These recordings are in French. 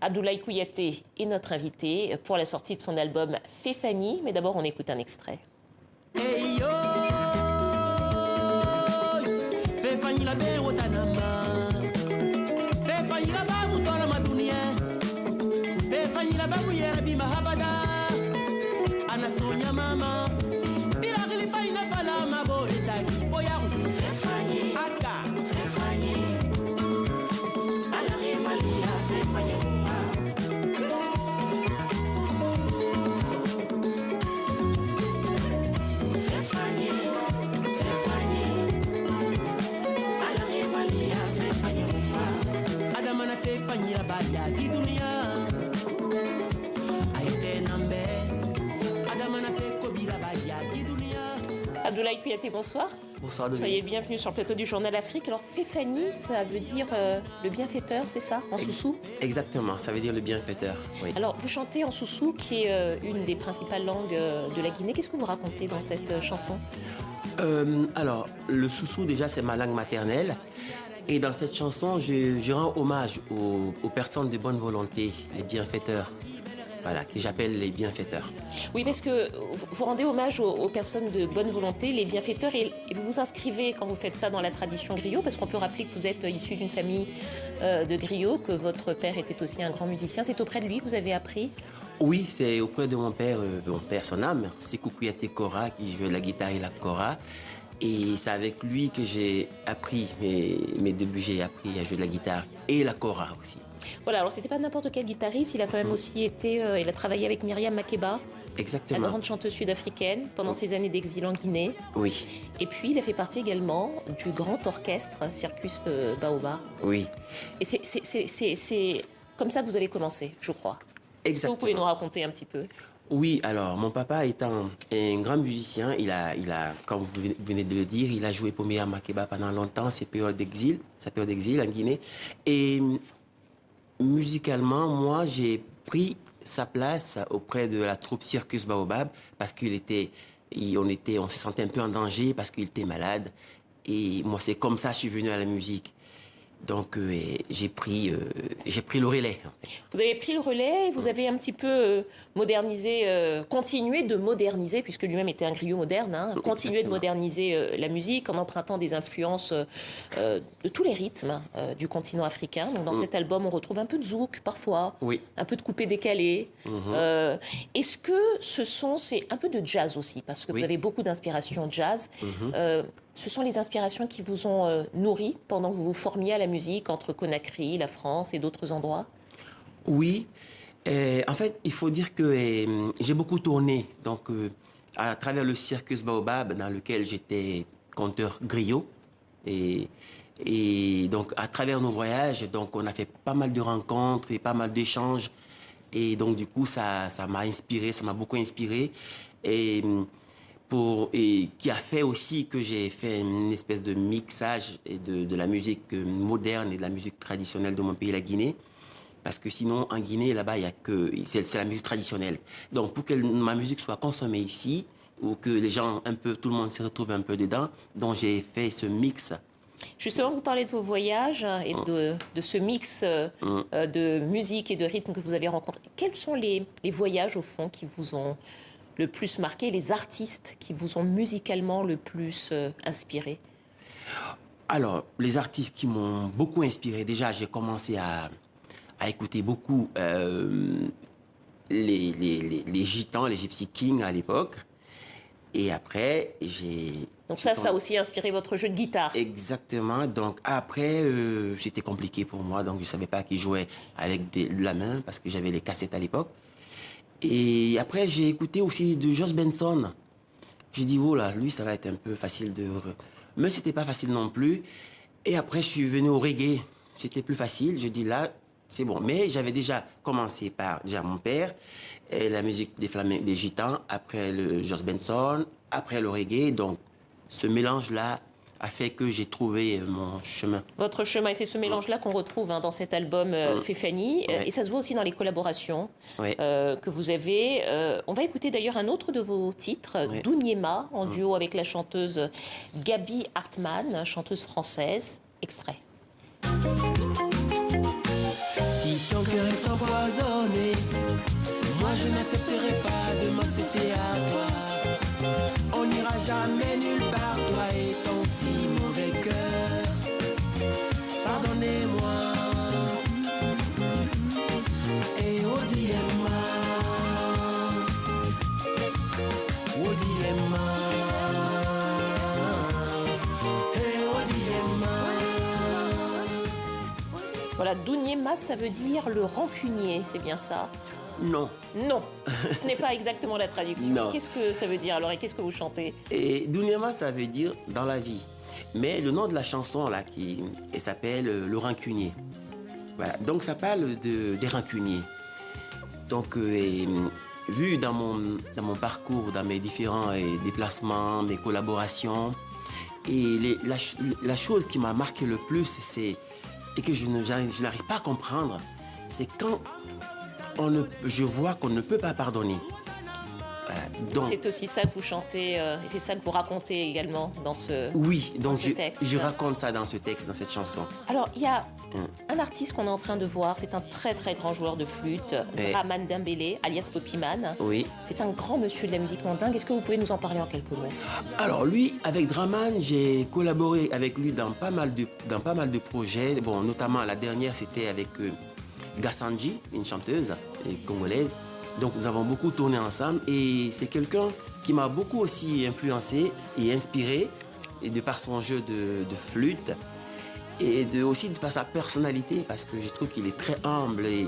Abdoulaye Kouyaté est notre invité pour la sortie de son album Fais Fanny. Mais d'abord, on écoute un extrait. Hey yo, Fais Fanny la be wotanama, Fais Fanny la ba mutola madunia, Fais Fanny la ba muyera bi mahabada, anasonya mama, bila gilifa ina fala maborita foya Fais Fanny, aka Fais Fanny, ala malia Fais Fanny mama. Abdoulaye Kouyaté, bonsoir. Bonsoir. Soyez bienvenue sur le plateau du Journal Afrique. Alors, Fais Fanny, ça veut dire le bienfaiteur, c'est ça, en soussou? Exactement, ça veut dire le bienfaiteur, oui. Alors, vous chantez en soussou, qui est une des principales langues de la Guinée. Qu'est-ce que vous racontez dans cette chanson? Alors, le soussou, déjà, c'est ma langue maternelle. Et dans cette chanson, je rends hommage aux personnes de bonne volonté, les bienfaiteurs. Voilà, que j'appelle les bienfaiteurs. Oui, parce que vous rendez hommage aux personnes de bonne volonté, les bienfaiteurs, et vous vous inscrivez quand vous faites ça dans la tradition griot, parce qu'on peut rappeler que vous êtes issu d'une famille de griots, que votre père était aussi un grand musicien. C'est auprès de lui que vous avez appris? Oui, c'est auprès de mon père son âme, Sékou Kouyaté Kora, qui jouait la guitare et la kora. Et c'est avec lui que j'ai appris mes débuts, j'ai appris à jouer de la guitare et la kora aussi. Voilà, alors c'était pas n'importe quel guitariste, il a quand même aussi été, il a travaillé avec Myriam Makeba. Exactement. La grande chanteuse sud-africaine pendant ses années d'exil en Guinée. Oui. Et puis il a fait partie également du grand orchestre Circus de Baobab. Oui. Et c'est comme ça que vous avez commencé, je crois. Exactement. Est-ce que vous pouvez nous raconter un petit peu? Oui, alors mon papa étant un grand musicien, il a, comme vous venez de le dire, il a joué pour Myriam Makeba pendant longtemps, sa période d'exil en Guinée. Et musicalement, moi, j'ai pris sa place auprès de la troupe Circus Baobab parce on se sentait un peu en danger parce qu'il était malade. Et moi, c'est comme ça que je suis venu à la musique. Donc, j'ai pris le relais. Vous avez pris le relais et vous avez un petit peu modernisé, continué de moderniser, puisque lui-même était un griot moderne, hein, continué de moderniser la musique en empruntant des influences de tous les rythmes du continent africain. Donc, dans cet album, on retrouve un peu de zouk parfois, un peu de coupé-décalé. Est-ce que c'est un peu de jazz aussi, parce que vous avez beaucoup d'inspiration jazz. Ce sont les inspirations qui vous ont nourri pendant que vous vous formiez à la musique entre Conakry, la France et d'autres endroits? Oui. En fait, il faut dire que j'ai beaucoup tourné. Donc, à travers le Circus Baobab, dans lequel j'étais conteur griot. Et donc, à travers nos voyages, donc, on a fait pas mal de rencontres et pas mal d'échanges. Et donc, du coup, ça m'a inspiré, ça m'a beaucoup inspiré. Et qui a fait aussi que j'ai fait une espèce de mixage de la musique moderne et de la musique traditionnelle de mon pays, la Guinée. Parce que sinon, en Guinée, là-bas, c'est la musique traditionnelle. Donc, pour que ma musique soit consommée ici, ou que les gens, tout le monde se retrouve un peu dedans, donc j'ai fait ce mix. Justement, vous parlez de vos voyages et de ce mix de musique et de rythme que vous avez rencontré. Quels sont les voyages, au fond, qui vous ont le plus marqué, les artistes qui vous ont musicalement le plus inspiré? Alors, les artistes qui m'ont beaucoup inspiré, déjà, j'ai commencé à écouter beaucoup les gitans, les Gypsy Kings à l'époque. Et après, Donc ça a aussi inspiré votre jeu de guitare? Exactement. Donc après, c'était compliqué pour moi. Donc je ne savais pas qui jouait avec de la main parce que j'avais les cassettes à l'époque. Et après, j'ai écouté aussi de George Benson. J'ai dit, oh là, lui, ça va être un peu facile Mais c'était pas facile non plus. Et après, je suis venu au reggae. C'était plus facile. Je dis, là, c'est bon. Mais j'avais déjà commencé par mon père, et la musique des gitans, après le George Benson, après le reggae. Donc, ce mélange-là a fait que j'ai trouvé mon chemin. Votre chemin, et c'est ce mélange-là qu'on retrouve dans cet album Fais Fanny, et ça se voit aussi dans les collaborations que vous avez. On va écouter d'ailleurs un autre de vos titres, Douniema, en duo avec la chanteuse Gabi Hartmann, chanteuse française. Extrait. Si ton cœur est empoisonné. Moi je n'accepterai pas de m'associer à toi. On n'ira jamais nulle part, toi et ton si mauvais cœur. Pardonnez-moi. Et Odiema, Odiema, et Odiema. Voilà, Duniema, ça veut dire le rancunier, c'est bien ça? Non. Non, ce n'est pas exactement la traduction. Non. Qu'est-ce que ça veut dire alors et qu'est-ce que vous chantez? Et Duniema, ça veut dire dans la vie. Mais le nom de la chanson, là, elle s'appelle Le Rancunier. Voilà. Donc, ça parle des rancuniers. Donc, vu dans mon parcours, dans mes différents déplacements, mes collaborations, et la chose qui m'a marqué le plus, et que je n'arrive pas à comprendre, c'est quand je vois qu'on ne peut pas pardonner. Donc, c'est aussi ça que vous chantez, et c'est ça que vous racontez également dans ce, oui, dans donc ce texte. je raconte ça dans ce texte, dans cette chanson. Alors, il y a un artiste qu'on est en train de voir, c'est un très très grand joueur de flûte, Draman Dembélé, alias Poppyman. Oui. C'est un grand monsieur de la musique mandingue. Est-ce que vous pouvez nous en parler en quelques mots? Alors lui, avec Draman, j'ai collaboré avec lui dans pas mal de projets. Bon, notamment la dernière, c'était avec Gassanji, une chanteuse congolaise. Donc nous avons beaucoup tourné ensemble et c'est quelqu'un qui m'a beaucoup aussi influencé et inspiré, et de par son jeu de flûte et aussi de par sa personnalité, parce que je trouve qu'il est très humble et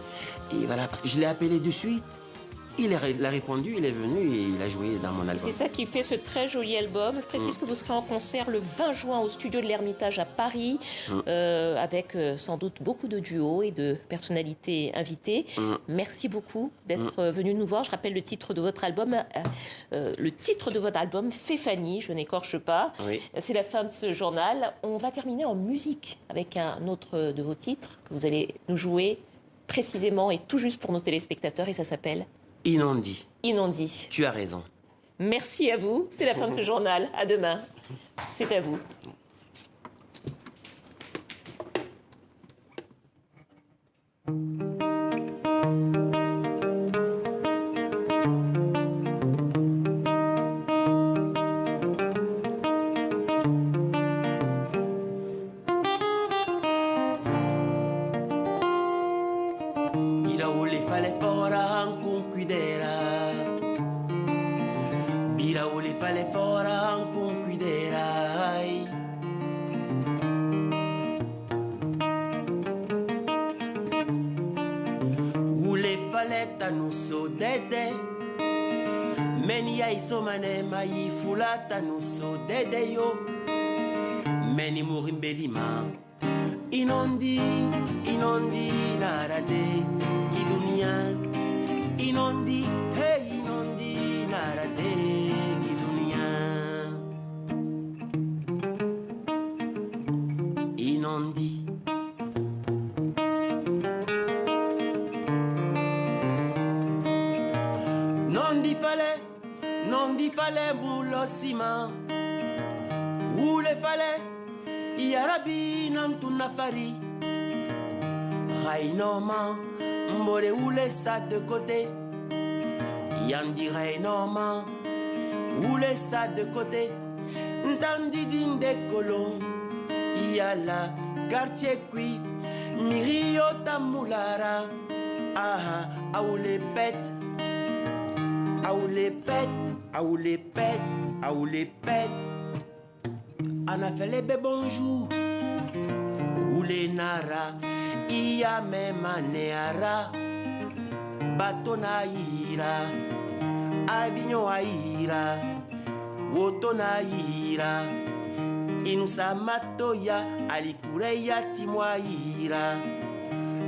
voilà, parce que je l'ai appelé de suite. Il a répondu, il est venu et il a joué dans mon album. C'est ça qui fait ce très joli album. Je précise que vous serez en concert le 20 juin au studio de l'Ermitage à Paris, avec sans doute beaucoup de duos et de personnalités invitées. Merci beaucoup d'être venu nous voir. Je rappelle le titre de votre album. Fefani, je n'écorche pas. Oui. C'est la fin de ce journal. On va terminer en musique avec un autre de vos titres que vous allez nous jouer précisément et tout juste pour nos téléspectateurs, et ça s'appelle Inondi. Inondi. Tu as raison. Merci à vous. C'est la fin de ce journal. À demain. C'est à vous. Biraole fale fora ancun cuidera. Biraole fale fora ancun cuidera. Ule faleta no so dede. Meni ai somane mai fulata no so dede yo. Meni murimbelima. Inondi, inondi narade gidunia. Inondi, hey inondi narade gidunia. Inondi. Non di fale bulo sima. Ule fale. Yarabi nantuna fari. Rainoma, mbore oule ça de côté. Yandi Rainoma, oule ça de côté. Ntandi dinde kolon. Yala, quartier kui. Mirio tamulara. Ah, aoule pète. Aoule pète, aoule pète, aoule pète. Ana felebe bonjour. Oule nara. Iya mema neara. Bato na ira. Avignon a ira. Woto na ira. Inusa matoya. Alikureya timwa ira.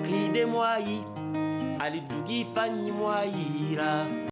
Ride moi. Alidugi fanyi moi ira.